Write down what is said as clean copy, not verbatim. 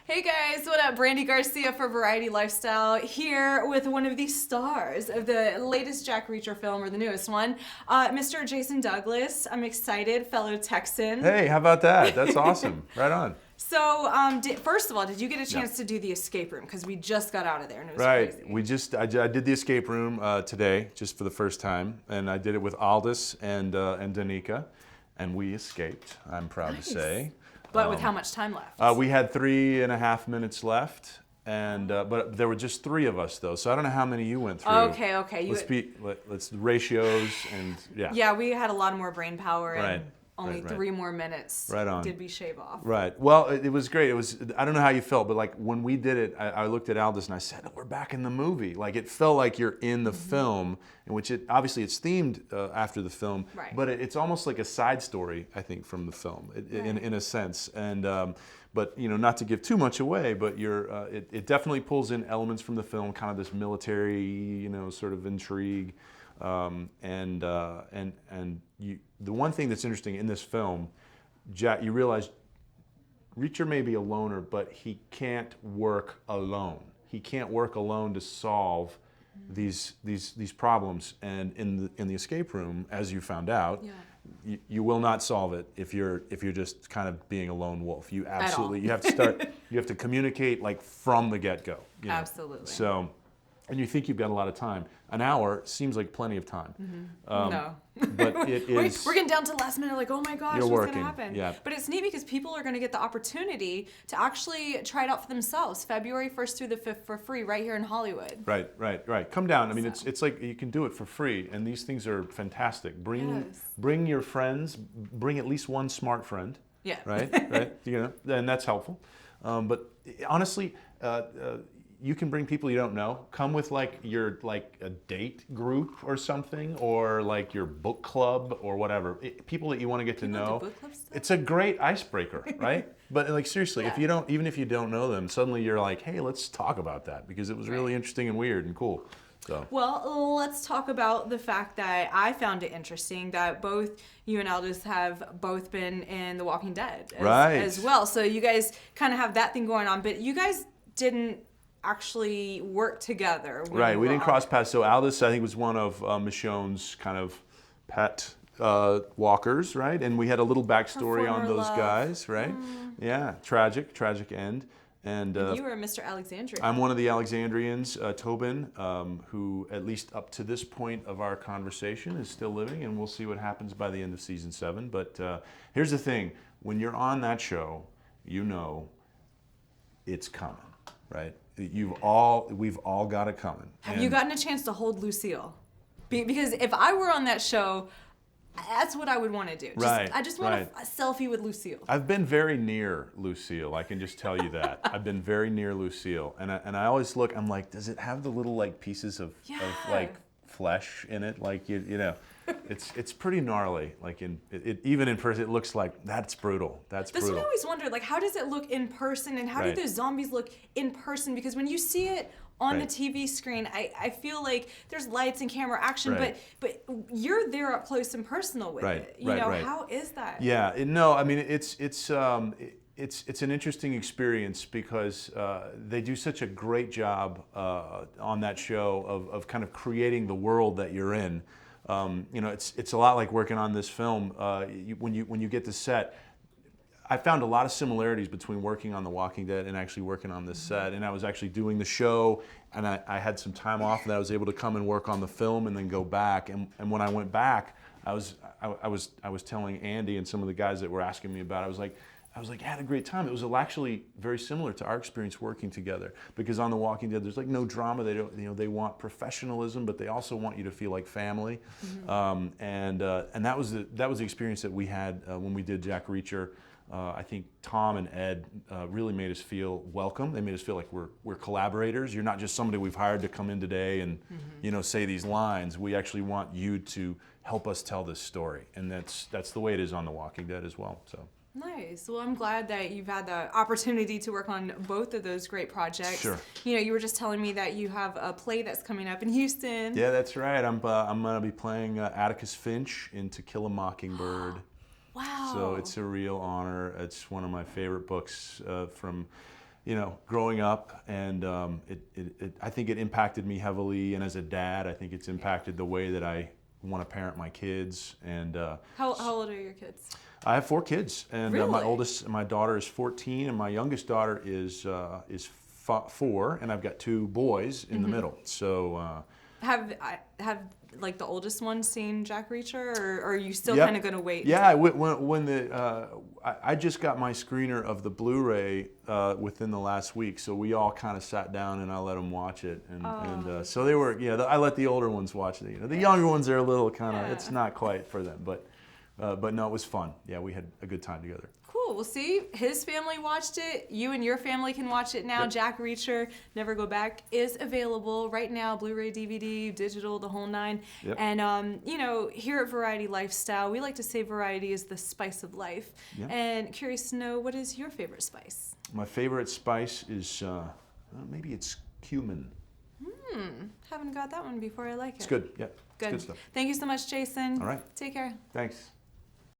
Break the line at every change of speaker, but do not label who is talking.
Hey guys, what up? Brandi Garcia for Variety Lifestyle here with one of the stars of the latest Jack Reacher film, or the newest one, Mr. Jason Douglas. I'm excited, fellow Texan.
Hey, how about that? That's awesome. Right on.
So, first of all, did you get a chance to do the escape room? Because we just got out of there and it was crazy.
I did the escape room today, just for the first time, and I did it with Aldous and Danica, and we escaped, I'm proud to say.
But with how much time left?
We had 3.5 minutes left, and but there were just 3 of us though, so I don't know how many you went through.
Okay.
Let's ratios and yeah.
Yeah, we had a lot more brain power and
Right.
only 3 more minutes.
Right on.
Did we shave off?
Right. Well, it was great. I don't know how you felt, but like when we did it, I looked at Aldous and I said, "We're back in the movie." Like it felt like you're in the film, in which obviously it's themed after the film,
right.
but it's almost like a side story, I think, from the film, in a sense. And but not to give too much away, but it definitely pulls in elements from the film, kind of this military, sort of intrigue. The one thing that's interesting in this film, Jack, you realize Reacher may be a loner, but he can't work alone. He can't work alone to solve these problems. And in the escape room, as you found out, you will not solve it if you're just kind of being a lone wolf. You absolutely you have to start. You have to communicate like from the get-go.
Absolutely.
So. And you think you've got a lot of time. An hour seems like plenty of time.
No.
But it is...
We're getting down to the last minute, like, oh my gosh, what's going to happen?
Yeah.
But it's neat because people are going to get the opportunity to actually try it out for themselves, February 1st through the 5th for free right here in Hollywood.
Right. Come down. I mean, it's like you can do it for free, and these things are fantastic. Bring your friends. Bring at least one smart friend.
Yeah.
Right? And that's helpful. But honestly... you can bring people you don't know. Come with a date group or something, or like your book club or whatever. People that you want to get to know.
Book club stuff?
It's a great icebreaker, right? But like seriously, even if you don't know them, suddenly you're like, hey, let's talk about that because it was really interesting and weird and cool. So.
Well, let's talk about the fact that I found it interesting that both you and Aldous have both been in The Walking Dead as well. So you guys kind of have that thing going on, but you guys didn't actually work together.
Right, we didn't cross paths. So Aldous, I think, was one of Michonne's kind of pet walkers, right? And we had a little backstory on those guys, right? Yeah, tragic end. And
you were Mr. Alexandria.
I'm one of the Alexandrians, Tobin, who at least up to this point of our conversation is still living, and we'll see what happens by the end of season 7. But here's the thing, when you're on that show, it's coming, right? We've all got it coming.
Have you gotten a chance to hold Lucille? Because if I were on that show, that's what I would want to do. I just want a selfie with Lucille.
I've been very near Lucille. I can just tell you that. I've been very near Lucille, and I always look. I'm like, does it have the little like pieces of like flesh in it? Like it's pretty gnarly. Like even in person, it looks like that's brutal. That's
what
brutal.
I always wondered, like, how does it look in person, and how do those zombies look in person? Because when you see it on the TV screen, I feel like there's lights and camera action, but you're there up close and personal with it. How is that?
Yeah, I mean it's an interesting experience because they do such a great job on that show of kind of creating the world that you're in. It's a lot like working on this film. When you get to set, I found a lot of similarities between working on The Walking Dead and actually working on this set. And I was actually doing the show, and I had some time off, and I was able to come and work on the film and then go back. And when I went back, I was telling Andy and some of the guys that were asking me about it, I was like, I had a great time. It was actually very similar to our experience working together, because on The Walking Dead, there's like no drama. They don't, they want professionalism, but they also want you to feel like family. And that was the experience that we had when we did Jack Reacher. I think Tom and Ed really made us feel welcome. They made us feel like we're collaborators. You're not just somebody we've hired to come in today and say these lines. We actually want you to help us tell this story, and that's the way it is on The Walking Dead as well. So.
Nice. Well, I'm glad that you've had the opportunity to work on both of those great projects.
Sure.
You were just telling me that you have a play that's coming up in Houston.
Yeah, that's right. I'm going to be playing Atticus Finch in To Kill a Mockingbird.
Wow.
So it's a real honor. It's one of my favorite books from growing up, and I think it impacted me heavily. And as a dad, I think it's impacted the way that I want to parent my kids. And
how old are your kids?
I have 4 kids, and
Really?
my daughter is 14, and my youngest daughter is 4, and I've got 2 boys in the middle. So
have like the oldest one seen Jack Reacher, or are you still
Yep.
kind of going to wait?
Yeah, I just got my screener of the Blu-ray within the last week, so we all kind of sat down and I let them watch it, and so they were, I let the older ones watch it. The younger ones are a little kind of, it's not quite for them, but no, it was fun. Yeah, we had a good time together.
Cool. Well, see, his family watched it. You and your family can watch it now.
Yep.
Jack Reacher, Never Go Back is available right now. Blu-ray, DVD, digital, the whole 9.
Yep.
And, here at Variety Lifestyle, we like to say variety is the spice of life.
Yep.
And curious to know, what is your favorite spice?
My favorite spice is, maybe it's cumin.
Haven't got that one before. I like it.
It's good. Yeah.
Good.
It's good stuff.
Thank you so much, Jason.
All right.
Take care.
Thanks.